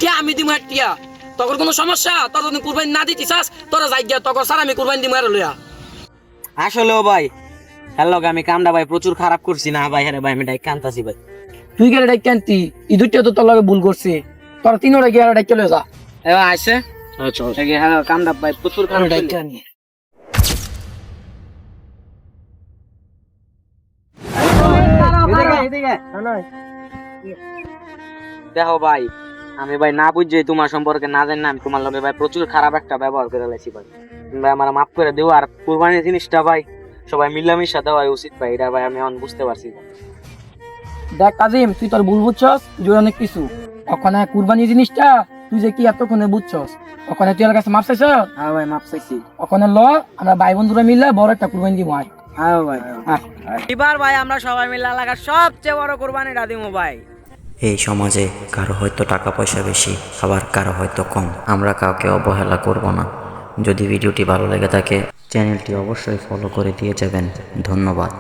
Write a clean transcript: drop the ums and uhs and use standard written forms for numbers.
কে আমি দিমু টিয়া তোর কোনো সমস্যা তোর যদি কুরবানি না দিতে চাস তোরা যাই গিয়া তোর স্যার আমি কুরবানি দিমু আর লইয়া আসলেও ভাই হ্যালো আমি কামটা ভাই প্রচুর খারাপ করছি না ভাই, হ্যাঁ ভাই আমি ডাই কান্তাছি ভাই। তুই গেলে ডাক কেনতি ই দুইটা তো তোর লগে ভুল করছে তোর তিনটা গিয়া ডাক চলে যা এবার আসে হ্যাঁ কামটা ভাই প্রচুর খারাপ ডাক করছি। কেন দেখো ভাই আমি ভাই না বুঝছি তোমার সম্পর্কে না জানি না, আমি তোমার লগে ভাই প্রচুর খারাপ একটা ব্যবহার করে লাইছি ভাই, তুমি ভাই আমার মাফ করে দিও। আর কুরবানির জিনিসটা ভাই সবাই মিলামিশা দেওয়া উচিত ভাই, এটা ভাই আমি এখন বুঝতে পারছি। দেখ কাজিম তুই তোর ভুল বুঝছস তুই অনেক কিছু ওখানে কুরবানি জিনিসটা তুই যে কি এতক্ষণে বুঝছস ওখানে তুই আমার কাছে মাপ চাইছ হ্যাঁ ভাই মাফ চাইছি। ওখানে ল আমরা ভাই বন্ধুরা মিলে বড় একটা কুরবানি দিব আয় হ্যাঁ ভাই আয়। এবার ভাই আমরা সবাই মিলে এলাকার সবচেয়ে বড় কুরবানিটা দিমু ভাই। এই সমাজে কারো হয়তো টাকা পয়সা বেশি, আবার কারো হয়তো কম। আমরা কাউকে অবহেলা করব না। যদি ভিডিওটি ভালো লেগে থাকে চ্যানেলটি অবশ্যই ফলো করে দিয়ে যাবেন। ধন্যবাদ।